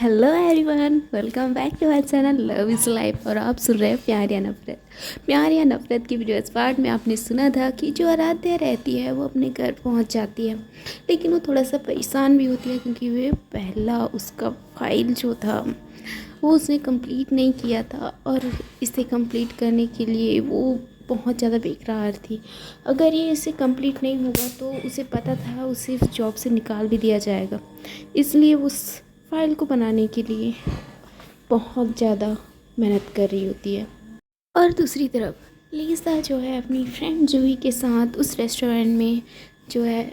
Hello everyone, welcome back to our channel love is life. और आप सुन रहे हैं प्यार या नफरत। प्यार या नफरत की वीडियो पार्ट में आपने सुना था कि जो आराध्या रहती है वो अपने घर पहुंच जाती है, लेकिन वो थोड़ा सा परेशान भी होती है क्योंकि वे पहला उसका फाइल जो था वो उसने कंप्लीट नहीं किया था और इसे कंप्लीट करने के लिए वो बहुत ज़्यादा बेकरार थी। अगर ये इसे कंप्लीट नहीं होगा तो उसे पता था उसे जॉब से निकाल भी दिया जाएगा, इसलिए उस फाइल को बनाने के लिए बहुत ज़्यादा मेहनत कर रही होती है। और दूसरी तरफ लीसा जो है अपनी फ्रेंड जूही के साथ उस रेस्टोरेंट में जो है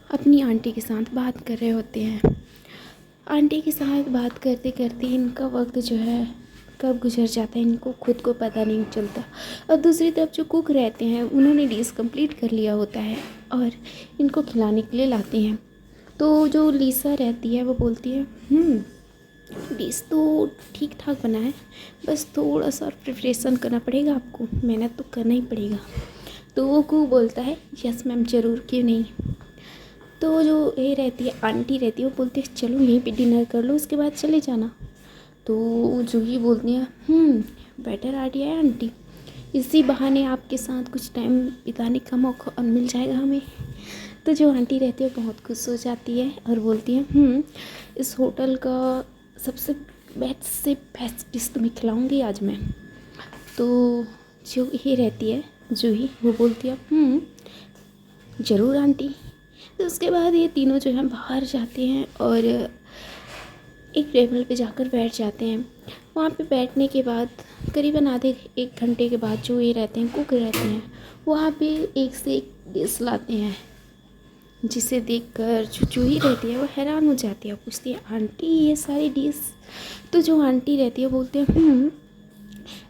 अपनी आंटी के साथ बात कर रहे होते हैं। आंटी के साथ बात करते करते इनका वक्त जो है कब गुजर जाता है इनको खुद को पता नहीं चलता। और दूसरी तरफ जो कुक रहते हैं उन्होंने डिश कंप्लीट कर लिया होता है और इनको खिलाने के लिए लाते हैं। तो जो लीसा रहती है वो बोलती है डिश तो ठीक ठाक बना है, बस थोड़ा सा प्रिपरेशन करना पड़ेगा, आपको मेहनत तो करना ही पड़ेगा। तो वो कुक बोलता है यस मैम ज़रूर, क्यों नहीं। तो जो ये रहती है आंटी रहती है वो बोलती है चलो यहीं पे डिनर कर लो, उसके बाद चले जाना। तो जूही बोलती है बेटर आइडिया है आंटी, इसी बहाने आपके साथ कुछ टाइम बिताने का मौका मिल जाएगा हमें। तो जो आंटी रहती है बहुत खुश हो जाती है और बोलती है इस होटल का सबसे बेस्ट से बेस्ट डिश तुम्हें खिलाऊंगी आज मैं। तो जो ये रहती है जूही वो बोलती है ज़रूर आंटी। तो उसके बाद ये तीनों जो हैं बाहर जाते हैं और एक टेबल पे जाकर बैठ जाते हैं। वहाँ पे बैठने के बाद करीबन आधे एक घंटे के बाद जो ये रहते हैं कुक रहते हैं वहाँ पे एक से एक डिश लाते हैं, जिसे देखकर जो जूही रहती है वो हैरान हो जाती है, पूछती है आंटी ये सारी डिश। तो जो आंटी रहती है बोलते हैं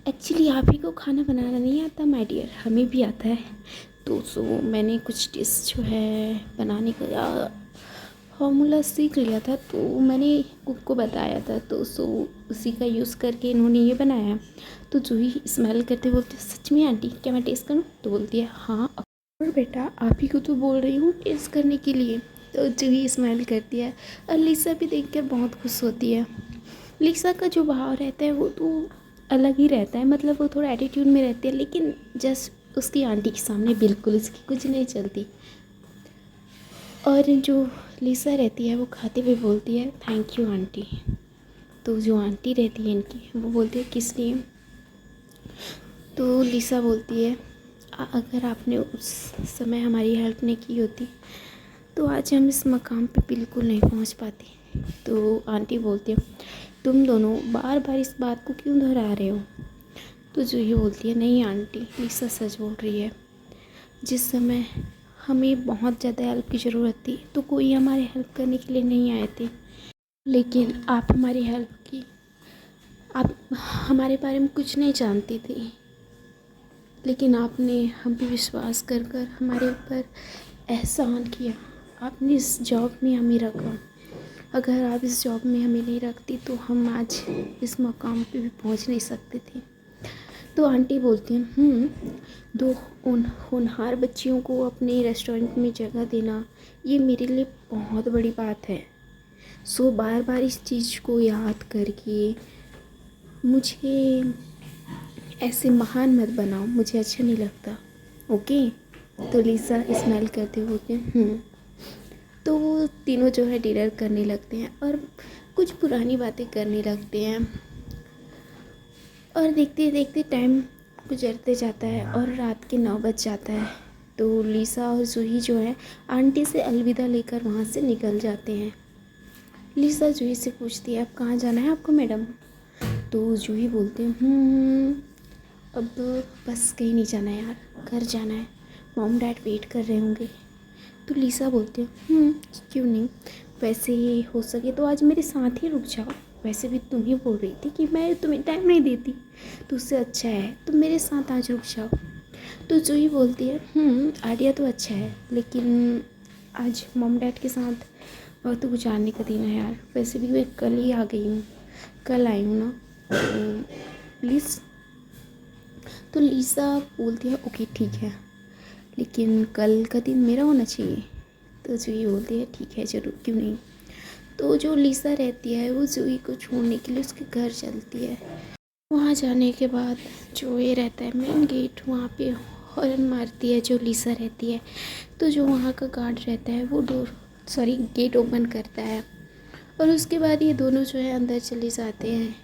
एक्चुअली आप ही को खाना बनाना नहीं आता माय डियर, हमें भी आता है। तो मैंने कुछ डिश जो है बनाने का फॉर्मूला सीख लिया था, तो मैंने कुक को बताया था, तो उसी का यूज़ करके इन्होंने ये बनाया। तो जूही स्मेल करते बोलती है सच में आंटी क्या मैं टेस्ट करूँ। तो बोलती है हाँ और बेटा आप ही को तो बोल रही हूँ टेस्ट करने के लिए। तो जूही स्माइल करती है और लीसा भी देखकर बहुत खुश होती है। लीसा का जो भाव रहता है वो तो अलग ही रहता है, मतलब वो थोड़ा एटीट्यूड में रहती है, लेकिन जस्ट उसकी आंटी के सामने बिल्कुल उसकी कुछ नहीं चलती। और जो लीसा रहती है वो खाते हुए बोलती है थैंक यू आंटी। तो जो आंटी रहती है इनकी वो बोलती है किस लिए। तो लीसा बोलती है अगर आपने उस समय हमारी हेल्प नहीं की होती तो आज हम इस मकाम पे बिल्कुल नहीं पहुंच पाते। तो आंटी बोलती है तुम दोनों बार बार इस बात को क्यों दोहरा रहे हो। तो जूही बोलती है नहीं आंटी लीसा सच बोल रही है, जिस समय हमें बहुत ज़्यादा हेल्प की ज़रूरत थी तो कोई हमारी हेल्प करने के लिए नहीं आए थे, लेकिन आप हमारी हेल्प की। आप हमारे बारे में कुछ नहीं जानती थी, लेकिन आपने हम पे विश्वास कर कर हमारे ऊपर एहसान किया। आपने इस जॉब में हमें रखा, अगर आप इस जॉब में हमें नहीं रखती तो हम आज इस मकाम पे भी पहुंच नहीं सकते थे। तो आंटी बोलती हैं दो होनहार बच्चियों को अपने रेस्टोरेंट में जगह देना ये मेरे लिए बहुत बड़ी बात है। सो बार बार इस चीज़ को याद करके मुझे ऐसे महान मत बनाओ, मुझे अच्छा नहीं लगता। ओके। तो लीसा स्माइल करते हुए तो वो तीनों जो है डिनर करने लगते हैं और कुछ पुरानी बातें करने लगते हैं। और देखते देखते टाइम गुजरते जाता है और रात के 9 बज जाता है। तो लीसा और जूही जो है आंटी से अलविदा लेकर वहाँ से निकल जाते हैं। लीसा जूही से पूछती है अब कहाँ जाना है आपको मैडम। तो जूही बोलते हैं अब बस कहीं नहीं जाना है यार, घर जाना है, मॉम डैड वेट कर रहे होंगे। तो लीसा बोलती है क्यों नहीं, वैसे ही हो सके तो आज मेरे साथ ही रुक जाओ, वैसे भी तुम ही बोल रही थी कि मैं तुम्हें टाइम नहीं देती, तो उससे अच्छा है तुम मेरे साथ आज रुक जाओ। तो जूही बोलती है आइडिया तो अच्छा है, लेकिन आज मॉम डैड के साथ वक्त गुजारने का दिन है यार, वैसे भी मैं कल ही आ गई हूँ, कल आई हूँ ना, तो प्लीज़। तो लीसा बोलती है ओके ठीक है, लेकिन कल का दिन मेरा होना चाहिए। तो जूही बोलती है ठीक है ज़रूर, क्यों नहीं। तो जो लिसा रहती है वो जूही को छोड़ने के लिए उसके घर चलती है। वहाँ जाने के बाद जो ये रहता है मेन गेट, वहाँ पे हॉर्न मारती है जो लिसा रहती है। तो जो वहाँ का गार्ड रहता है वो गेट ओपन करता है और उसके बाद ये दोनों जो है अंदर चले जाते हैं।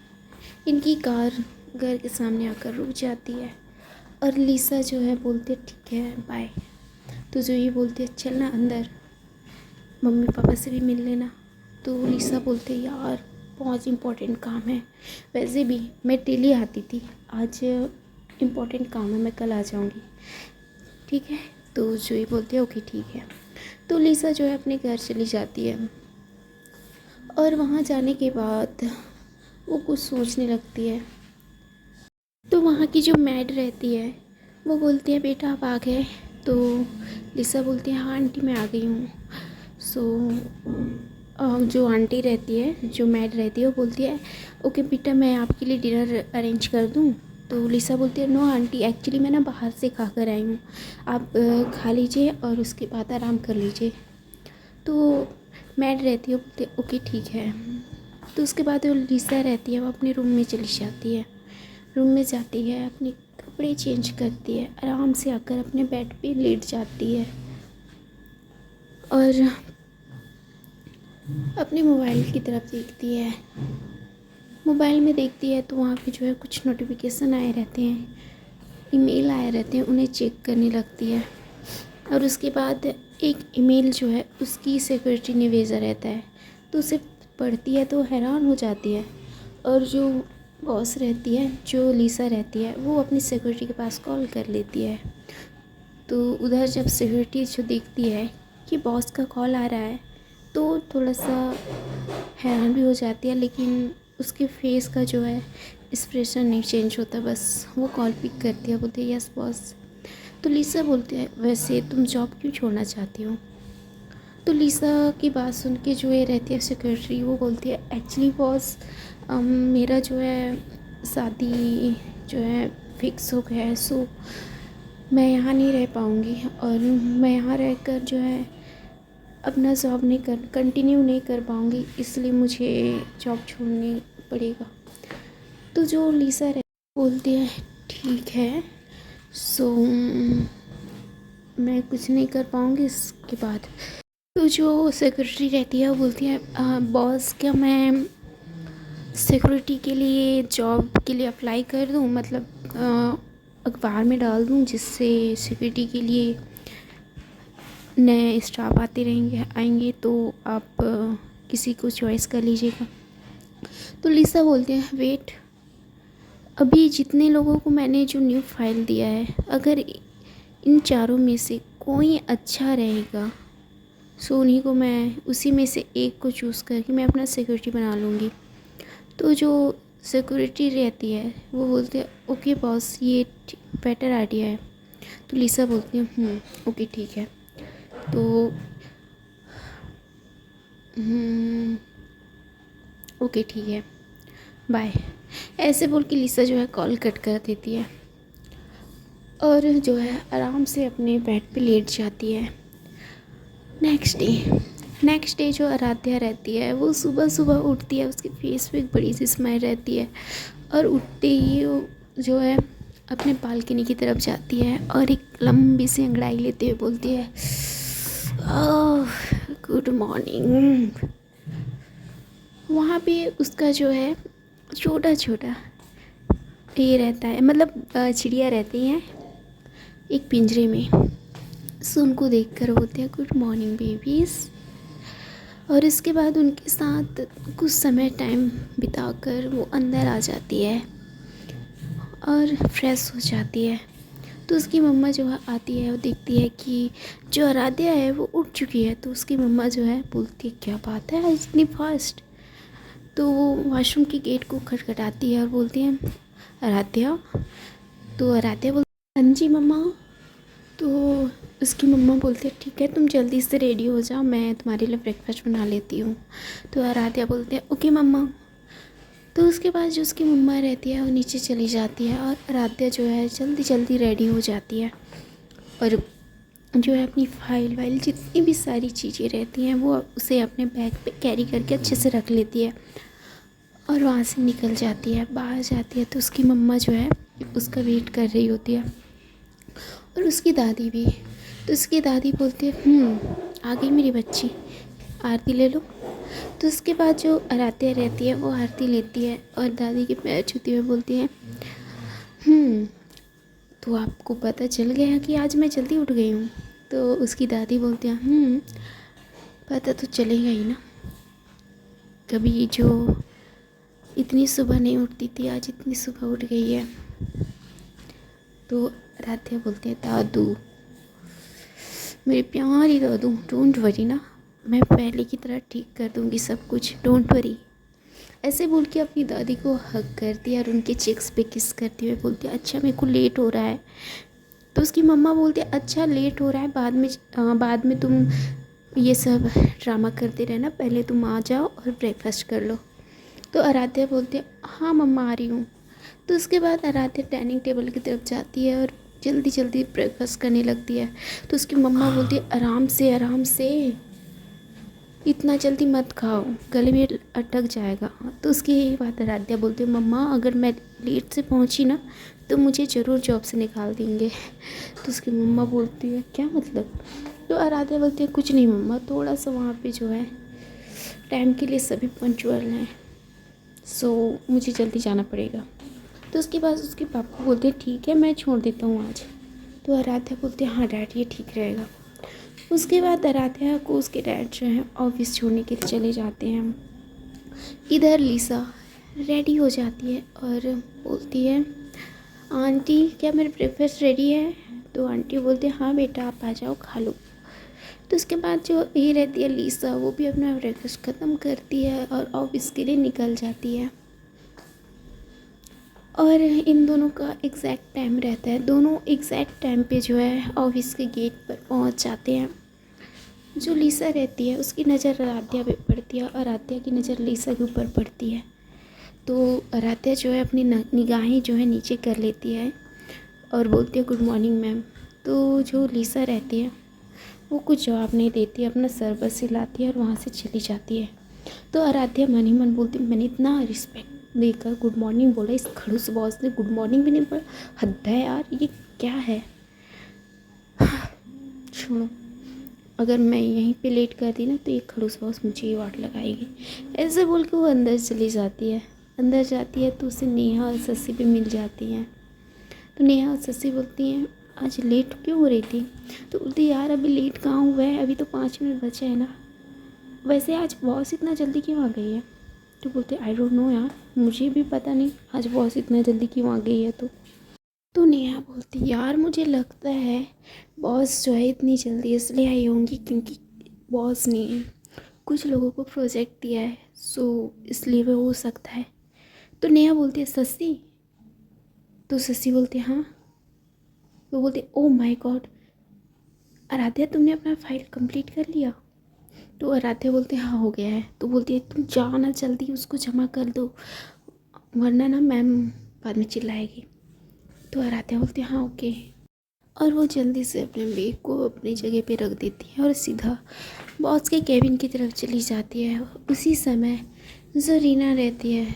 इनकी कार घर के सामने आकर रुक जाती है और लिसा जो है बोलती है ठीक है बाय। तो जो ये बोलती है चल ना अंदर, मम्मी पापा से भी मिल लेना। तो लिसा बोलते है यार बहुत इम्पोर्टेंट काम है, वैसे भी मैं डेली आती थी, आज इम्पोर्टेंट काम है, मैं कल आ जाऊँगी, ठीक है। तो जो ये बोलते हैं ओके ठीक है। तो लिसा जो है अपने घर चली जाती है और वहाँ जाने के बाद वो कुछ सोचने लगती है। तो वहाँ की जो मैड रहती है वो बोलती है बेटा आप आ गए। तो लिसा बोलती है हाँ आंटी मैं आ गई हूँ। जो आंटी रहती है, जो मैड रहती है, वो बोलती है ओके बेटा मैं आपके लिए डिनर अरेंज कर दूँ। तो लिसा बोलती है नो आंटी एक्चुअली मैं ना बाहर से खा कर आई हूँ, आप खा लीजिए और उसके बाद आराम कर लीजिए। तो मैड रहती है, बोलती है ओके ठीक है। तो उसके बाद वो लिसा रहती है वो अपने रूम में चली जाती है। रूम में जाती है, अपने कपड़े चेंज करती है, आराम से आकर अपने बेड पे लेट जाती है और अपने मोबाइल की तरफ देखती है। मोबाइल में देखती है तो वहाँ पे जो है कुछ नोटिफिकेशन आए रहते हैं, ईमेल आए रहते हैं, उन्हें चेक करने लगती है। और उसके बाद एक ईमेल जो है उसकी सिक्योरिटी ने भेजा रहता है, तो उसे पढ़ती है तो हैरान हो जाती है। और जो बॉस रहती है, जो लिसा रहती है, वो अपनी सिक्योरिटी के पास कॉल कर लेती है। तो उधर जब सिक्योरिटी जो देखती है कि बॉस का कॉल आ रहा है तो थोड़ा सा हैरान भी हो जाती है, लेकिन उसके फेस का जो है एक्सप्रेशन नहीं चेंज होता, बस वो कॉल पिक करती है, बोलती है यस बॉस। तो लिसा बोलती है वैसे तुम जॉब क्यों छोड़ना चाहती हो। तो लिसा की बात सुन के जो ये रहती है सेक्रेटरी, वो बोलती है एक्चुअली बॉस मेरा जो है शादी जो है फिक्स हो गया है, सो मैं यहाँ नहीं रह पाऊँगी और मैं यहाँ रहकर जो है अपना जॉब कंटिन्यू नहीं कर पाऊँगी, इसलिए मुझे जॉब छोड़नी पड़ेगा। तो जो लिसा बोलती है ठीक है, सो मैं कुछ नहीं कर पाऊँगी इसके बाद। तो जो सेक्रेटरी रहती है वो बोलती है बॉस क्या मैं सिक्योरिटी के लिए जॉब के लिए अप्लाई कर दूँ, मतलब अखबार में डाल दूँ जिससे सिक्योरिटी के लिए नए स्टाफ आते आएंगे, तो आप किसी को चॉइस कर लीजिएगा। तो लिसा बोलते हैं वेट, अभी जितने लोगों को मैंने जो न्यू फाइल दिया है, अगर इन चारों में से कोई अच्छा रहेगा सो उन्हीं को मैं, उसी में से एक को चूज़ करके मैं अपना सिक्योरिटी बना लूँगी। तो जो सिक्योरिटी रहती है वो बोलते हैं ओके बॉस ये बेटर आइडिया है। तो लिसा बोलती है ओके ठीक है। तो ओके ठीक है बाय, ऐसे बोल के लिसा जो है कॉल कट कर देती है और जो है आराम से अपने बेड पे लेट जाती है। नेक्स्ट डे जो आराध्या रहती है वो सुबह सुबह उठती है, उसके फेस पे एक बड़ी सी स्माइल रहती है और उठते ही वो जो है अपने बालकनी की तरफ जाती है और एक लंबी सी अंगड़ाई लेते हुए बोलती है गुड मॉर्निंग। वहाँ पे उसका जो है छोटा छोटा ये रहता है, मतलब चिड़िया रहती हैं एक पिंजरे में, सो उनको देखकर बोलते हैं गुड मॉर्निंग बेबीज़। और इसके बाद उनके साथ कुछ समय टाइम बिताकर वो अंदर आ जाती है और फ्रेश हो जाती है। तो उसकी मम्मा जो है आती है, वो देखती है कि जो आराध्या है वो उठ चुकी है। तो उसकी मम्मा जो है बोलती है क्या बात है आज इतनी फास्ट। तो वो वॉशरूम के गेट को खटखटाती है और बोलती है आराध्या। तो आराध्या बोलती है हाँ जी मम्मा। तो उसकी मम्मा बोलती है ठीक है तुम जल्दी से रेडी हो जाओ, मैं तुम्हारे लिए ब्रेकफास्ट बना लेती हूँ। तो आराध्या बोलती है ओके मम्मा। तो उसके बाद जो उसकी मम्मा रहती है वो नीचे चली जाती है और आराध्या जो है जल्दी जल्दी रेडी हो जाती है और जो है अपनी फाइल वाइल जितनी भी सारी चीज़ें रहती हैं वो उसे अपने बैग पे कैरी करके अच्छे से रख लेती है और वहाँ से निकल जाती है, बाहर जाती है। तो उसकी मम्मा जो है उसका वेट कर रही होती है और उसकी दादी भी। तो उसकी दादी बोलती है आ गई मेरी बच्ची, आरती ले लो। तो उसके बाद जो आराध्या रहती है वो आरती लेती है और दादी के पैर छूती हुए बोलती है तो आपको पता चल गया कि आज मैं जल्दी उठ गई हूँ। तो उसकी दादी बोलती है पता तो चलेगा ही ना, कभी जो इतनी सुबह नहीं उठती थी आज इतनी सुबह उठ गई है। तो आराध्या बोलती है दादू, मेरे प्यारी दादू, डोंट वरी ना, मैं पहले की तरह ठीक कर दूँगी सब कुछ, डोंट वरी। ऐसे बोल के अपनी दादी को हग करती है और उनके चिक्स पे किस करती हुए बोलती है अच्छा मेरे को लेट हो रहा है। तो उसकी मम्मा बोलती है अच्छा लेट हो रहा है, बाद में तुम ये सब ड्रामा करते रहना, पहले तुम आ जाओ और ब्रेकफास्ट कर लो। तो आराध्या बोलती है हाँ मम्मा आ रही हूँ। तो उसके बाद आराध्या डाइनिंग टेबल की तरफ जाती है और जल्दी जल्दी ब्रेकफास्ट करने लगती है। तो उसकी मम्मा बोलती है आराम से, इतना जल्दी मत खाओ, गले में अटक जाएगा। तो उसकी यही बात आराध्या बोलती है मम्मा अगर मैं लेट से पहुंची ना तो मुझे ज़रूर जॉब से निकाल देंगे। तो उसकी मम्मा बोलती है क्या मतलब। तो आराध्या बोलती है कुछ नहीं मम्मा, थोड़ा सा वहाँ पे जो है टाइम के लिए सभी पंचुअल हैं, सो मुझे जल्दी जाना पड़ेगा। तो उसके बाद उसके पापा बोलते हैं ठीक है मैं छोड़ देता हूँ आज। तो आराध्या बोलते हैं हाँ डैड ये ठीक रहेगा। उसके बाद आराध्या को उसके डैड जो हैं ऑफिस छोड़ने के लिए चले जाते हैं। इधर लिसा रेडी हो जाती है और बोलती है आंटी क्या मेरा ब्रेकफास्ट रेडी है। तो आंटी बोलती है हाँ बेटा आप आ जाओ खा लो। तो उसके बाद जो ये रहती है लिसा वो भी अपना ब्रेकफास्ट ख़त्म करती है और ऑफिस के लिए निकल जाती है। और इन दोनों का एग्जैक्ट टाइम रहता है, दोनों एग्जैक्ट टाइम पे जो है ऑफिस के गेट पर पहुंच जाते हैं। जो लिसा रहती है उसकी नज़र आराध्या पे पड़ती है और आराध्या की नज़र लिसा के ऊपर पड़ती है। तो आराध्या जो है अपनी निगाहें जो है नीचे कर लेती है और बोलती है गुड मॉर्निंग मैम। तो जो लिसा रहती है वो कुछ जवाब नहीं देती है, अपना सर बस हिलाती है और वहाँ से चली जाती है। तो आराध्या मन ही मन बोलती मैंने इतना रिस्पेक्ट देकर गुड मॉर्निंग बोला, इस खड़ूस बॉस ने गुड मॉर्निंग भी नहीं बोला, हद है यार ये क्या है। छोड़ो, अगर मैं यहीं पे लेट कर दी ना तो ये खड़ूस बॉस मुझे ही वाट लगाएगी। ऐसे बोल के वो अंदर चली जाती है। अंदर जाती है तो उसे नेहा और ससी भी मिल जाती हैं। तो नेहा और ससी बोलती हैं आज लेट क्यों हो रही थी। तो बोलती यार अभी लेट कहाँ हुआ है, अभी तो 5 मिनट बचे हैं ना, वैसे आज बॉस इतना जल्दी क्यों आ गई है। तो बोलते आई डोंट नो यार, मुझे भी पता नहीं आज बॉस इतना जल्दी क्यों आ गई है। तो नेहा बोलती यार मुझे लगता है बॉस जो है इतनी जल्दी इसलिए आई होंगी क्योंकि बॉस ने कुछ लोगों को प्रोजेक्ट दिया है, सो इसलिए वो हो सकता है। तो नेहा बोलती है ससी। तो ससी बोलती है हाँ। तो बोलती ओ माय गॉड आराध्या तुमने अपना फाइल कंप्लीट कर लिया। तो आराध्या बोलते हैं हाँ हो गया है। तो बोलती है तुम जाओ ना जल्दी उसको जमा कर दो वरना ना मैम बाद में चिल्लाएगी। तो आराध्या बोलती है हाँ ओके। और वो जल्दी से अपने बैग को अपनी जगह पे रख देती है और सीधा बॉस के केबिन की तरफ चली जाती है। उसी समय जो रीना रहती है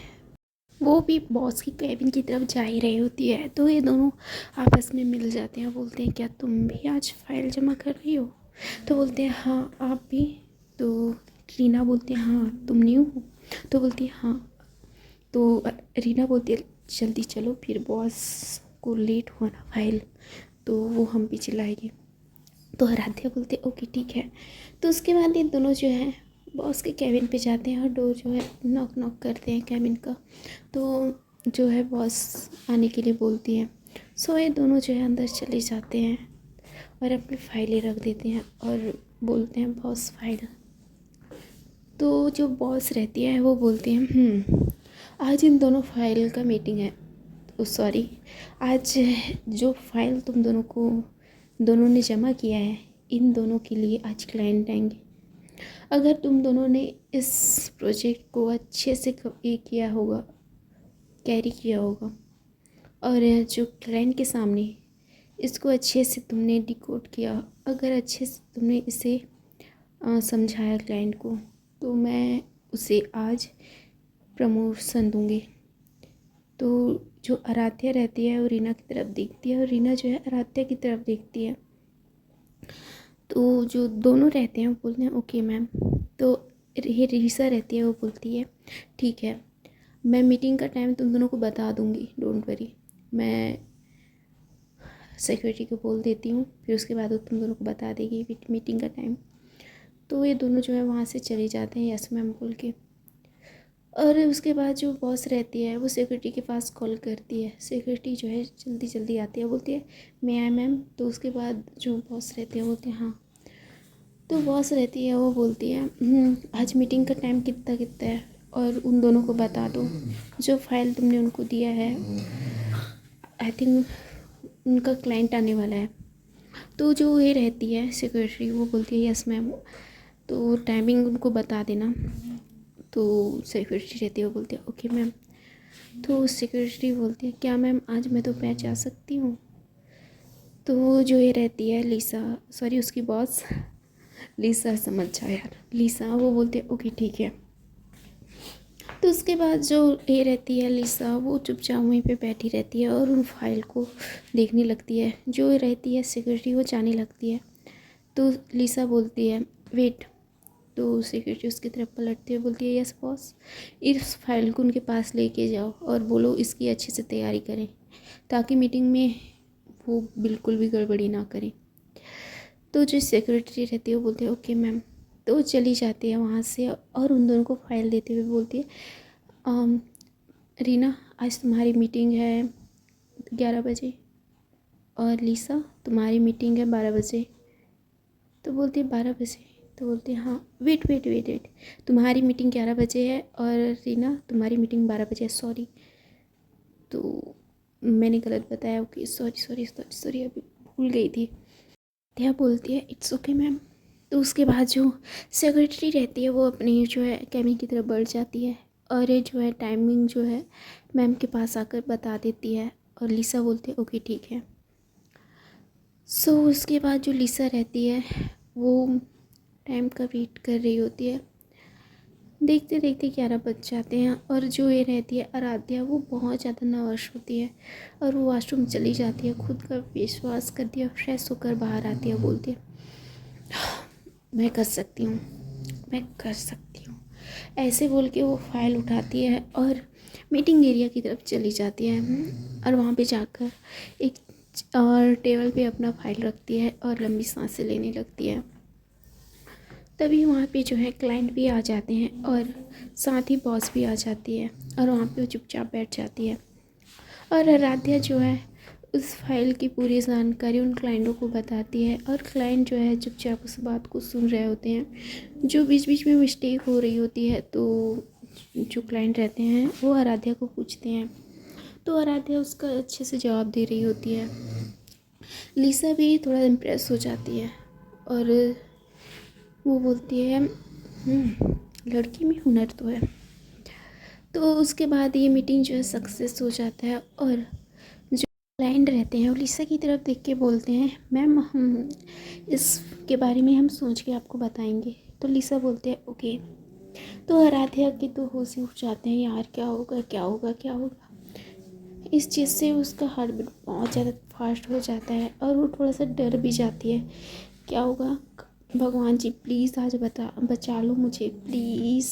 वो भी बॉस की केबिन की तरफ जा ही रही होती है। तो ये दोनों आपस में मिल जाते हैं, बोलते हैं क्या तुम भी आज फाइल जमा कर रही हो। तो बोलते हैं हाँ आप भी। तो रीना बोलती है हाँ तुम न्यू हो। तो बोलती है हाँ। तो रीना बोलती है जल्दी चलो फिर बॉस को लेट हुआ ना फाइल तो वो हम भी चिल्लाएंगे। तो आराध्या बोलते ओके ठीक है। तो उसके बाद ये दोनों जो है बॉस के केबिन पे जाते हैं और डोर जो है नॉक नॉक करते हैं केबिन का। तो जो है बॉस आने के लिए बोलती है। सो ये दोनों जो है अंदर चले जाते हैं और अपनी फाइलें रख देते हैं और बोलते हैं बॉस फाइल। तो जो बॉस रहती है वो बोलती है आज इन दोनों फाइल का मीटिंग है, सॉरी आज जो फाइल तुम दोनों ने जमा किया है इन दोनों के लिए आज क्लाइंट आएंगे। अगर तुम दोनों ने इस प्रोजेक्ट को अच्छे से ये किया होगा, कैरी किया होगा और जो क्लाइंट के सामने इसको अच्छे से तुमने डिकोड किया, अगर अच्छे से तुमने इसे समझाया क्लाइंट को, तो मैं उसे आज प्रमोशन दूंगी। तो जो आराध्या रहती है वो रीना की तरफ देखती है और रीना जो है आराध्या की तरफ देखती है। तो जो दोनों रहते हैं वो बोलते हैं ओके मैम। तो रीसा रहती है वो बोलती है ठीक है, मैं मीटिंग का टाइम तुम दोनों को बता दूंगी, डोंट वरी। मैं सिक्योरिटी को बोल देती हूँ, फिर उसके बाद वो तुम दोनों को बता देगी मीटिंग का टाइम। तो ये दोनों जो है वहाँ से चले जाते हैं यस मैम बोल के। और उसके बाद जो बॉस रहती है वो सिक्योरिटी के पास कॉल करती है। सिक्योरिटी जो है जल्दी जल्दी आती है, बोलती है मैं आई मैम। तो उसके बाद जो बॉस रहती है बोलते हैं हाँ। तो बॉस रहती है वो बोलती है आज मीटिंग का टाइम कितना कितना है और उन दोनों को बता दो, जो फाइल तुमने उनको दिया है आई थिंक उनका क्लाइंट आने वाला है। तो जो ये रहती है सिक्योरिटी वो बोलती है यस मैम, तो टाइमिंग उनको बता देना। तो सिक्योरिटी रहती है वो बोलती है ओके मैम। तो सिक्योरिटी बोलती है क्या मैम आज मैं तो पैच आ सकती हूँ। तो जो ये रहती है लीसा, सॉरी उसकी बॉस लीसा, समझ जाओ यार लीसा, वो बोलती है ओके ठीक है। तो उसके बाद जो ये रहती है लीसा, वो चुपचाप वहीं पे बैठी रहती है और उन फाइल को देखने लगती है। जो रहती है सिक्योरिटी वो जाने लगती है। तो लीसा बोलती है वेट। तो सिक्योरिटी उसकी तरफ पलटती हुई बोलती है यस बॉस, इस फाइल को उनके पास लेके जाओ और बोलो इसकी अच्छे से तैयारी करें ताकि मीटिंग में वो बिल्कुल भी गड़बड़ी ना करें। तो जो सेक्रेटरी रहती है वो बोलती है ओके मैम। तो वो चली जाती है वहाँ से और उन दोनों को फाइल देते हुए बोलती है रीना आज तुम्हारी मीटिंग है 11 बजे और लीसा तुम्हारी मीटिंग है 12 बजे। तो बोलती है 12 बजे। तो बोलती है हाँ वेट वेट वेट वेट, तुम्हारी मीटिंग 11 बजे है और रीना तुम्हारी मीटिंग 12 बजे है, सॉरी। तो मैंने गलत बताया, okay sorry sorry sorry sorry, अभी भूल गई थी। त्या बोलती है इट्स ओके मैम। तो उसके बाद जो सेक्रेटरी रहती है वो अपनी जो है कैबिन की तरफ बढ़ जाती है और ये जो है टाइमिंग जो है मैम के पास आकर बता देती है और लीसा बोलती है ओके ठीक है। सो उसके बाद जो लीसा रहती है वो टाइम का वेट कर रही होती है। देखते देखते 11 बज जाते हैं और जो ये रहती है आराध्या वो बहुत ज़्यादा नर्वस होती है और वो वॉशरूम चली जाती है, खुद का फेस वॉश करती है, फ्रेश होकर बाहर आती है, बोलती है मैं कर सकती हूँ, मैं कर सकती हूँ। ऐसे बोल के वो फाइल उठाती है और मीटिंग एरिया की तरफ चली जाती है और वहाँ पे जाकर एक और टेबल पे अपना फाइल रखती है और लंबी सांसें लेने लगती है। तभी वहाँ पे जो है क्लाइंट भी आ जाते हैं और साथ ही बॉस भी आ जाती है और वहाँ पे वो चुपचाप बैठ जाती है और आराध्या जो है उस फाइल की पूरी जानकारी उन क्लाइंटों को बताती है और क्लाइंट जो है चुपचाप उस बात को सुन रहे होते हैं। जो बीच बीच में मिस्टेक हो रही होती है तो जो क्लाइंट रहते हैं वो आराध्या को पूछते हैं, तो आराध्या उसका अच्छे से जवाब दे रही होती है। लीसा भी थोड़ा इम्प्रेस हो जाती है और वो बोलती है लड़की में हुनर तो है। तो उसके बाद ये मीटिंग जो है सक्सेस हो जाता है और जो क्लाइंट रहते हैं वो लीसा की तरफ देख के बोलते हैं मैम हम इसके बारे में हम सोच के आपको बताएंगे। तो लीसा बोलते हैं ओके। तो आराध्या के तो होश ही उठ जाते हैं, यार क्या होगा क्या होगा क्या होगा। इस चीज़ से उसका हार्ट बीट बहुत ज़्यादा फास्ट हो जाता है और वो थोड़ा सा डर भी जाती है, क्या होगा भगवान जी प्लीज़ आज बचा लो मुझे प्लीज़।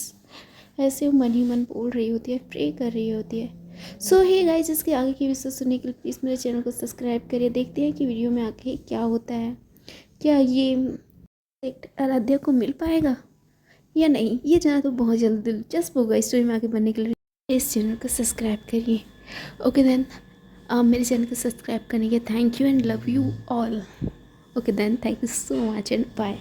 ऐसे वो मन ही मन बोल रही होती है, प्रे कर रही होती है। सो हे गाइस, इसके आगे की वीडियो सुनने के लिए प्लीज़ मेरे चैनल को सब्सक्राइब करिए। देखते हैं कि वीडियो में आगे क्या होता है, क्या ये आराध्या को मिल पाएगा या नहीं, ये जाना तो बहुत जल्द दिलचस्प होगा। स्टोरी में आगे बढ़ने के लिए इस चैनल को सब्सक्राइब करिए। ओके देन मेरे चैनल को सब्सक्राइब करने के thank you and love you all. Okay then thank you so much and bye.